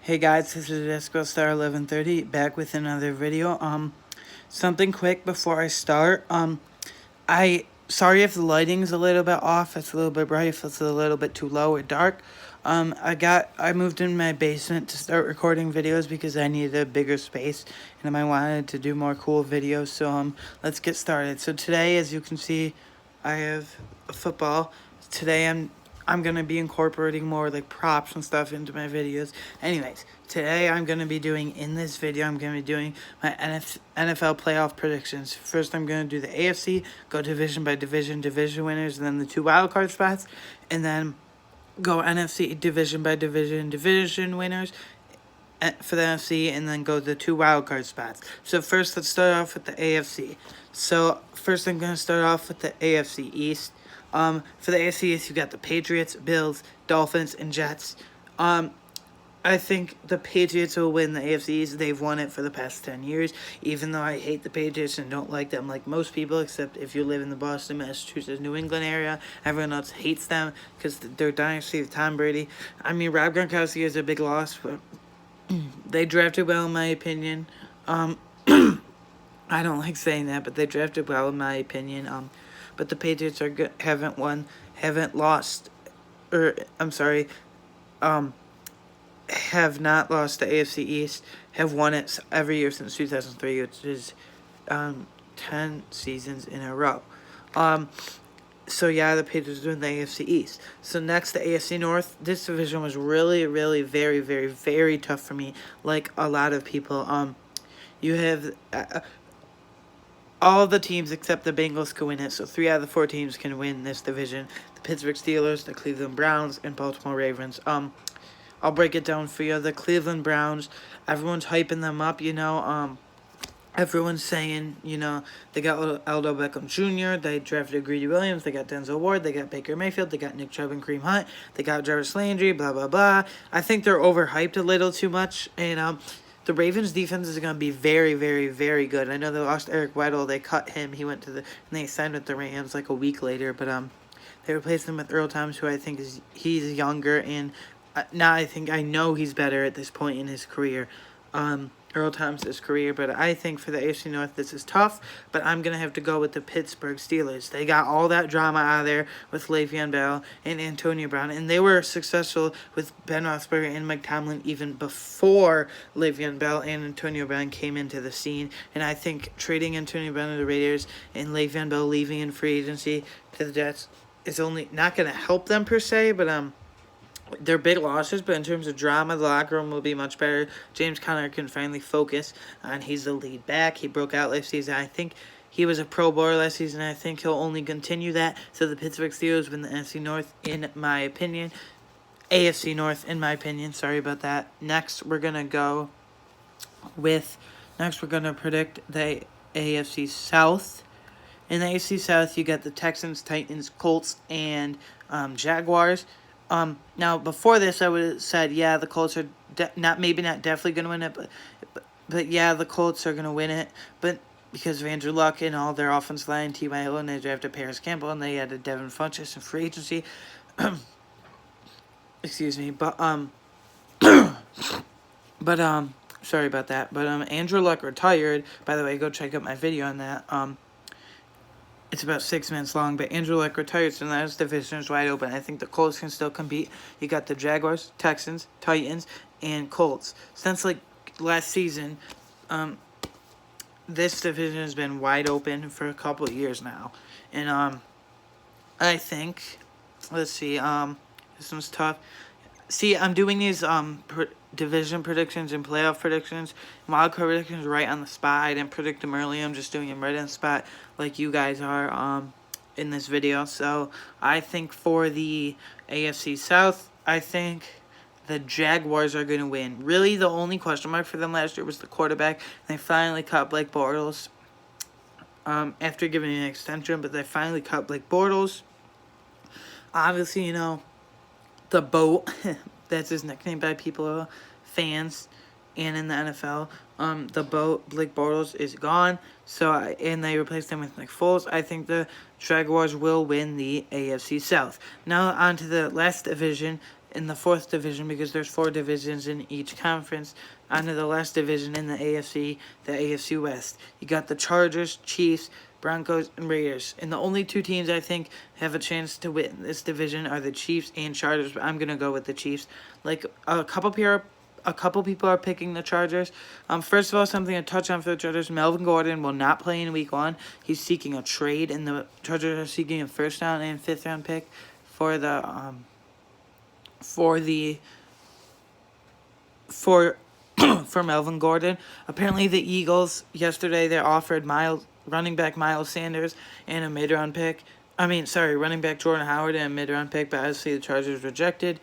Hey guys, this is Disco Star 1130 back with another video. Something quick before I start. I sorry if the lighting's a little bit off. It's a little bit bright. If it's a little bit too low or dark. I moved in my basement to start recording videos because I needed a bigger space and I wanted to do more cool videos. So let's get started. So today, as you can see, I have a football. Today I'm gonna be incorporating more like props and stuff into my videos. Anyways, today I'm gonna be doing in this video. I'm gonna be doing my NFL playoff predictions. First, I'm gonna do the AFC, go division by division, division winners, and then the 2 wildcard spots, and then go NFC division by division, division winners for the NFC, and then go the 2 wildcard spots. So first, let's start off with the AFC. So first, I'm gonna start off with the AFC East. For the AFC East, you got the Patriots, Bills, Dolphins, and Jets. I think the Patriots will win the AFC East. They've won it for the past 10 years, even though I hate the Patriots and don't like them like most people, except if you live in the Boston, Massachusetts, New England area. Everyone else hates them because they're dynasty of Tom Brady. I mean, Rob Gronkowski is a big loss, but they drafted well, in my opinion. I don't like saying that, but they drafted well, in my opinion. But the Patriots are good, haven't lost, or I'm sorry, have not lost the AFC East, have won it every year since 2003, which is 10 seasons in a row. So yeah, the Patriots are in the AFC East. So next, the AFC North. This division was really, really, very, very, very tough for me, like a lot of people. You have all the teams except the Bengals can win it, so 3 out of the 4 teams can win this division. The Pittsburgh Steelers, the Cleveland Browns, and Baltimore Ravens. I'll break it down for you. The Cleveland Browns, everyone's hyping them up, everyone's saying, they got Aldo Beckham Jr., they drafted Greedy Williams, they got Denzel Ward, they got Baker Mayfield, they got Nick Chubb and Kareem Hunt, they got Jarvis Landry, blah, blah, blah. I think they're overhyped a little too much, and the Ravens defense is going to be very, very, very good. I know they lost Eric Weddle. They cut him. He went to and they signed with the Rams like a week later, but they replaced him with Earl Thomas, who I think he's younger, and now I know he's better at this point in his career. Earl Thomas' career, but I think for the AFC North this is tough, but I'm going to have to go with the Pittsburgh Steelers. They got all that drama out of there with Le'Veon Bell and Antonio Brown, and they were successful with Ben Roethlisberger and Mike Tomlin even before Le'Veon Bell and Antonio Brown came into the scene, and I think trading Antonio Brown to the Raiders and Le'Veon Bell leaving in free agency to the Jets is only not going to help them per se, but they're big losses, but in terms of drama, the locker room will be much better. James Conner can finally focus on he's the lead back. He broke out last season. I think he was a Pro Bowler last season. I think he'll only continue that. So the Pittsburgh Steelers win the NFC North, in my opinion. AFC North, in my opinion. Sorry about that. Next, we're going to predict the AFC South. In the AFC South, you got the Texans, Titans, Colts, and Jaguars. Now, before this, I would have said, yeah, the Colts are not definitely going to win it, but yeah, the Colts are going to win it, but because of Andrew Luck and all their offensive line, T.Y. Hilton, they drafted Paris Campbell, and they added Devin Funchess in free agency. Excuse me, but sorry about that, but Andrew Luck retired. By the way, go check out my video on that. It's about 6 minutes long, but Andrew Luck retired, so now this division is wide open. I think the Colts can still compete. You got the Jaguars, Texans, Titans, and Colts. Since, last season, this division has been wide open for a couple of years now. And, I think, let's see, this one's tough. See, I'm doing these, division predictions and playoff predictions, wildcard predictions right on the spot. I didn't predict them early. I'm just doing them right on the spot like you guys are in this video. So I think for the AFC South, I think the Jaguars are going to win. Really, the only question mark for them last year was the quarterback. They finally cut Blake Bortles after giving an extension, but they finally cut Blake Bortles. Obviously, the boat, that's his nickname by people, fans, and in the NFL. The boat, Blake Bortles, is gone. And they replaced him with Nick Foles. I think the Jaguars will win the AFC South. Now on to the last division, in the 4th division, because there's 4 divisions in each conference. Onto the last division in the AFC, the AFC West. You got the Chargers, Chiefs, Broncos, and Raiders. And the only 2 teams I think have a chance to win this division are the Chiefs and Chargers, but I'm going to go with the Chiefs. Like, a couple people are picking the Chargers. First of all, something to touch on for the Chargers: Melvin Gordon will not play in Week 1. He's seeking a trade, and the Chargers are seeking a 1st round and 5th round pick for for Melvin Gordon. Apparently, the Eagles yesterday they offered running back Miles Sanders and a mid-round pick. Running back Jordan Howard and a mid-round pick, but obviously the Chargers rejected,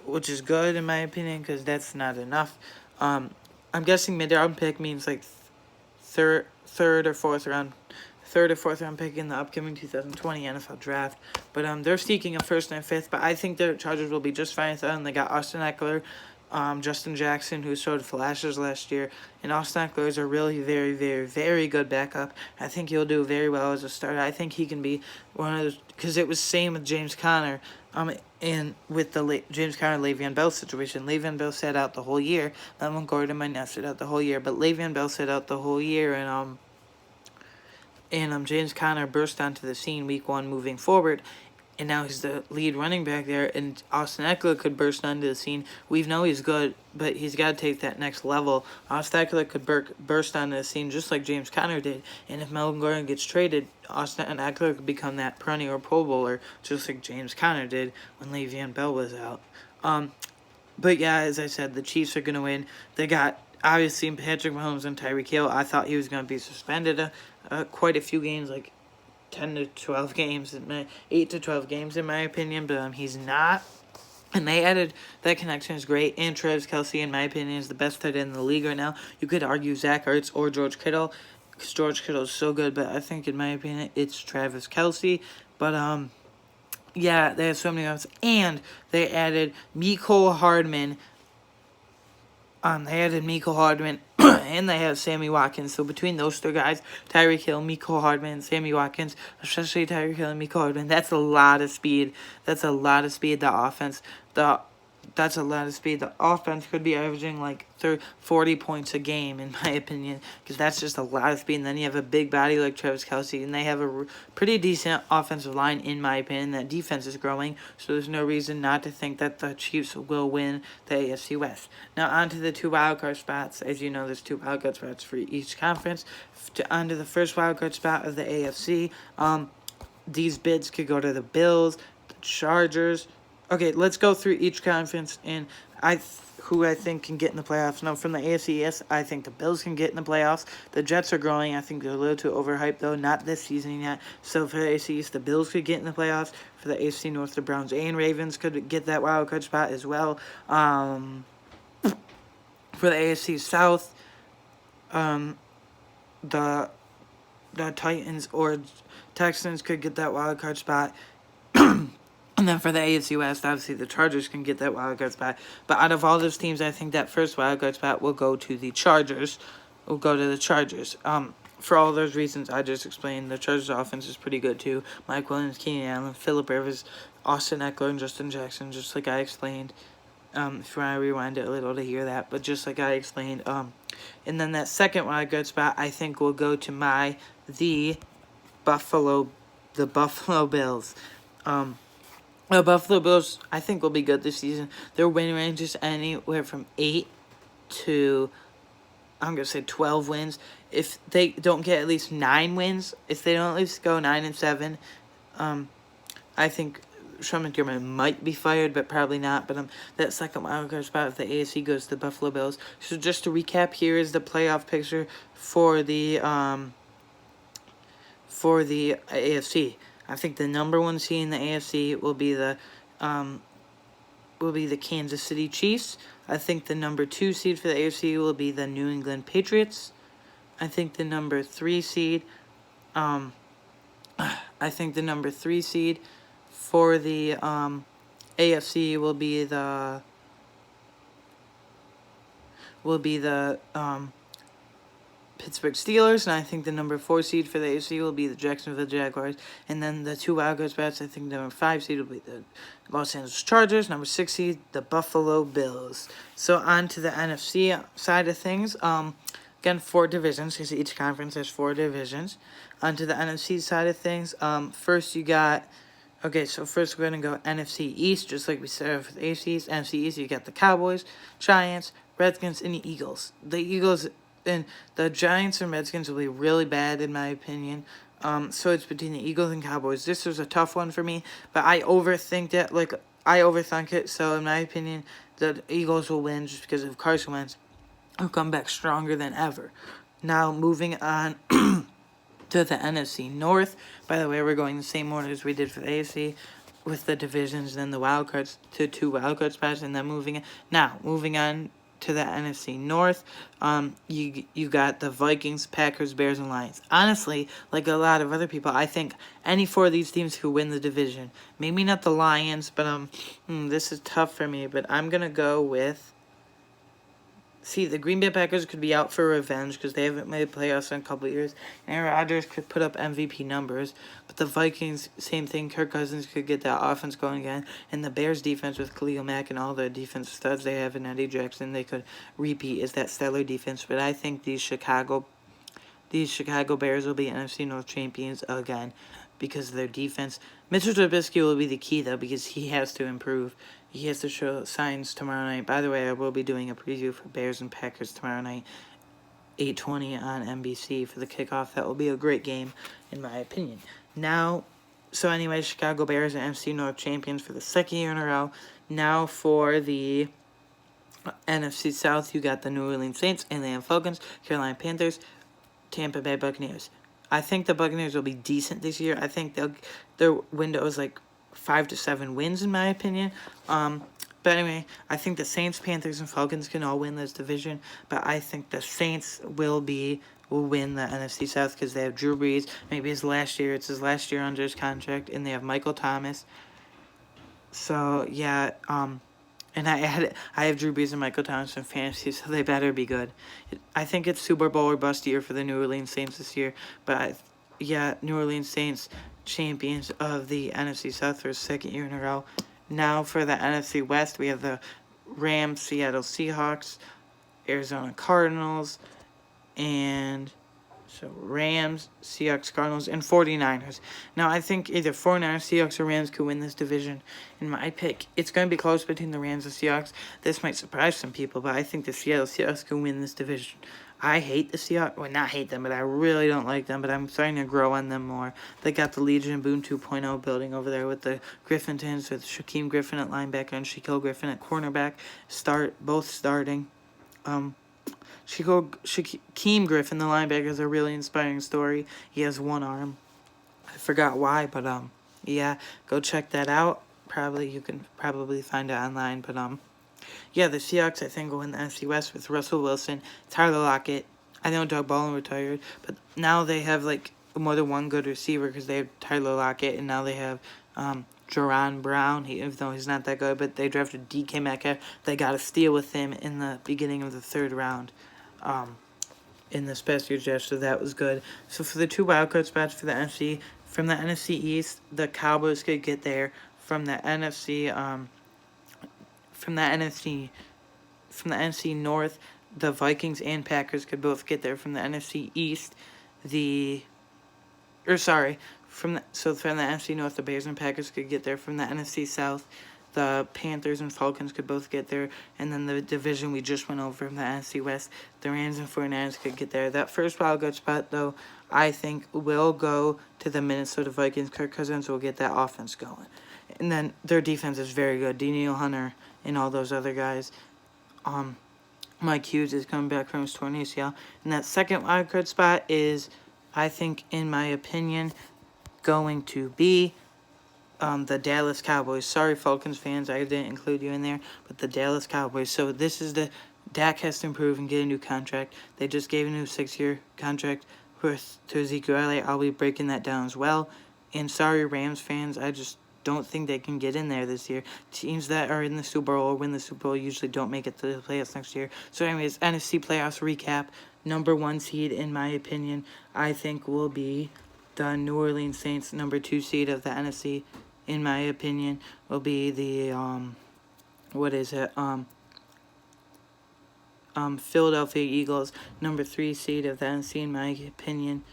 which is good in my opinion, because that's not enough. I'm guessing mid-round pick means like third or fourth round pick in the upcoming 2020 NFL draft. But they're seeking a 1st and 5th. But I think the Chargers will be just fine with them. They got Austin Eckler, Justin Jackson, who showed flashes last year, and Austin Eckler is a really very, very, very good backup. I think he'll do very well as a starter. I think he can be one of those, because it was same with James Conner, and with the James Conner Le'Veon Bell situation. Le'Veon Bell sat out the whole year. Melvin Gordon might not sit out the whole year, but Le'Veon Bell sat out the whole year, and James Conner burst onto the scene Week 1 moving forward, and now he's the lead running back there, and Austin Eckler could burst onto the scene. We know he's good, but he's got to take that next level. Austin Eckler could burst onto the scene just like James Conner did, and if Melvin Gordon gets traded, Austin Eckler could become that perennial Pro Bowler just like James Conner did when Le'Veon Bell was out. But yeah, as I said, the Chiefs are going to win. They got, obviously, Patrick Mahomes and Tyreek Hill. I thought he was going to be suspended quite a few games, like 10 to 12 games, 8 to 12 games in my opinion, but he's not. And they added, that connection is great. And Travis Kelce, in my opinion, is the best tight end in the league right now. You could argue Zach Ertz or George Kittle, because George Kittle is so good, but I think, in my opinion, it's Travis Kelce. But, yeah, they have so many others. And they added Mecole Hardman. And they have Sammy Watkins. So between those 3 guys, Tyreek Hill, Mecole Hardman, and Sammy Watkins, especially Tyreek Hill and Mecole Hardman, that's a lot of speed. That's a lot of speed. That's a lot of speed. The offense could be averaging like 40 points a game, in my opinion, because that's just a lot of speed. And then you have a big body like Travis Kelce, and they have a pretty decent offensive line, in my opinion. That defense is growing, so there's no reason not to think that the Chiefs will win the AFC West. Now, on to the 2 wildcard spots. As you know, there's 2 wildcard spots for each conference. On to the first wildcard spot of the AFC. These bids could go to the Bills, the Chargers. Okay, let's go through each conference and who I think can get in the playoffs. Now, from the AFC, yes, I think the Bills can get in the playoffs. The Jets are growing. I think they're a little too overhyped, though. Not this season yet. So for the AFC East, the Bills could get in the playoffs. For the AFC North, the Browns and Ravens could get that wild card spot as well. For the AFC South, the Titans or Texans could get that wild card spot. And then for the AFC West, obviously the Chargers can get that wildcard spot. But out of all those teams, I think that first wildcard spot will go to the Chargers. For all those reasons I just explained, the Chargers offense is pretty good too. Mike Williams, Keenan Allen, Phillip Rivers, Austin Eckler, and Justin Jackson, just like I explained. If you want to rewind it a little to hear that, but just like I explained. And then that second wildcard spot, I think, will go to the Buffalo Bills. The Buffalo Bills, I think, will be good this season. Their win range is anywhere from 8 to, 12 wins. If they don't get at least 9 wins, if they don't at least go 9-7, I think Sean McDermott might be fired, but probably not. But that second wildcard spot of the AFC goes to the Buffalo Bills. So just to recap, here is the playoff picture for the AFC. I think the number 1 seed in the AFC will be the Kansas City Chiefs. I think the number 2 seed for the AFC will be the New England Patriots. I think the number 3 seed for the AFC will be the Pittsburgh Steelers, and I think the number 4 seed for the AFC will be the Jacksonville Jaguars. And then the 2 wildcard spots, I think the number 5 seed will be the Los Angeles Chargers. Number 6 seed, the Buffalo Bills. So on to the NFC side of things. Again, 4 divisions, because each conference has 4 divisions. On to the NFC side of things. First you got... Okay, so first we're going to go NFC East, just like we said for the AFC East. NFC East, you got the Cowboys, Giants, Redskins, and the Eagles. The Eagles and the Giants and Redskins will be really bad, in my opinion. So it's between the Eagles and Cowboys. This was a tough one for me, but I overthink it. So in my opinion, the Eagles will win just because of Carson Wentz, who'll come back stronger than ever. Now, moving on to the NFC North. By the way, we're going the same order as we did for the AFC with the divisions, then the wild cards to 2 wild card spots, and then moving on to the NFC North. You got the Vikings, Packers, Bears, and Lions. Honestly, like a lot of other people, I think any 4 of these teams could win the division. Maybe not the Lions, but this is tough for me. But I'm gonna go with. See, the Green Bay Packers could be out for revenge because they haven't made playoffs in a couple of years. Aaron Rodgers could put up MVP numbers. But the Vikings, same thing. Kirk Cousins could get that offense going again. And the Bears defense with Khalil Mack and all the defense studs they have in Eddie Jackson, they could repeat as that stellar defense. But I think these Chicago Bears will be NFC North champions again because of their defense. Mitchell Trubisky will be the key, though, because he has to improve. He has to show signs tomorrow night. By the way, I will be doing a preview for Bears and Packers tomorrow night, 8:20 on NBC for the kickoff. That will be a great game, in my opinion. Now, so anyway, Chicago Bears are NFC North champions for the 2nd year in a row. Now for the NFC South, you got the New Orleans Saints, Atlanta Falcons, Carolina Panthers, Tampa Bay Buccaneers. I think the Buccaneers will be decent this year. I think their window is like 5 to 7 wins, in my opinion. But anyway, I think the Saints, Panthers, and Falcons can all win this division. But I think the Saints will win the NFC South because they have Drew Brees. Maybe it's his last year under his contract, and they have Michael Thomas. So yeah, and I have Drew Brees and Michael Thomas in fantasy, so they better be good. I think it's Super Bowl or bust year for the New Orleans Saints this year. But New Orleans Saints champions of the NFC South for a 2nd year in a row. Now for the NFC West, we have the Rams, Seattle Seahawks, Arizona Cardinals, and so Rams, Seahawks, Cardinals, and 49ers. Now I think either 49ers, Seahawks, or Rams could win this division. In my pick, it's going to be close between the Rams and Seahawks. This might surprise some people, but I think the Seattle Seahawks can win this division. I hate the Seahawks. Well, not hate them, but I really don't like them. But I'm starting to grow on them more. They got the Legion Boom 2.0 building over there with the Griffintons, with Shaquem Griffin at linebacker and Shaquille Griffin at cornerback. Both starting. Shaquem Griffin, the linebacker, is a really inspiring story. He has 1 arm. I forgot why, but yeah, go check that out. You can probably find it online, but yeah, the Seahawks, I think, will win the NFC West with Russell Wilson, Tyler Lockett. I know Doug Baldwin retired, but now they have, like, more than one good receiver because they have Tyler Lockett, and now they have Jaron Brown, even though he's not that good, but they drafted DK Metcalf. They got a steal with him in the beginning of the 3rd round in this past year's draft, so that was good. So for the 2 wildcard spots for the NFC, from the NFC East, the Cowboys could get there. From the NFC North, the Vikings and Packers could both get there. From the NFC East, from the NFC North, the Bears and Packers could get there. From the NFC South, the Panthers and Falcons could both get there. And then the division we just went over from the NFC West, the Rams and 49ers could get there. That first wildcard spot, though, I think will go to the Minnesota Vikings. Kirk Cousins will get that offense going. And then their defense is very good. Danielle Hunter and all those other guys. Mike Hughes is coming back from his torn ACL. And that second wildcard spot is, I think, in my opinion, going to be the Dallas Cowboys. Sorry, Falcons fans, I didn't include you in there. But the Dallas Cowboys. So this is Dak has to improve and get a new contract. They just gave a new 6-year contract to Ezekiel Elliott. I'll be breaking that down as well. And sorry, Rams fans, I just don't think they can get in there this year. Teams that are in the Super Bowl or win the Super Bowl usually don't make it to the playoffs next year. So anyways, NFC playoffs recap. number 1 seed, in my opinion, I think will be the New Orleans Saints. Number 2 seed of the NFC, in my opinion, will be the, Philadelphia Eagles. Number 3 seed of the NFC, in my opinion,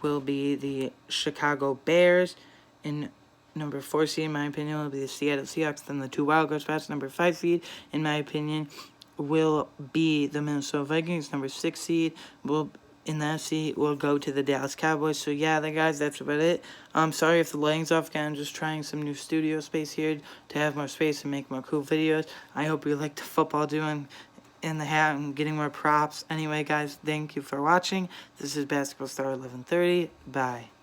will be the Chicago Bears. And number 4 seed, in my opinion, will be the Seattle Seahawks. Then the 2 wildcard spots. Number 5 seed, in my opinion, will be the Minnesota Vikings. Number 6 seed will in the NFC will go to the Dallas Cowboys. So yeah, guys, that's about it. I'm sorry if the lighting's off again. I'm just trying some new studio space here to have more space and make more cool videos. I hope you like the football doing in the hat and getting more props. Anyway, guys, thank you for watching. This is Basketball Star 1130. Bye.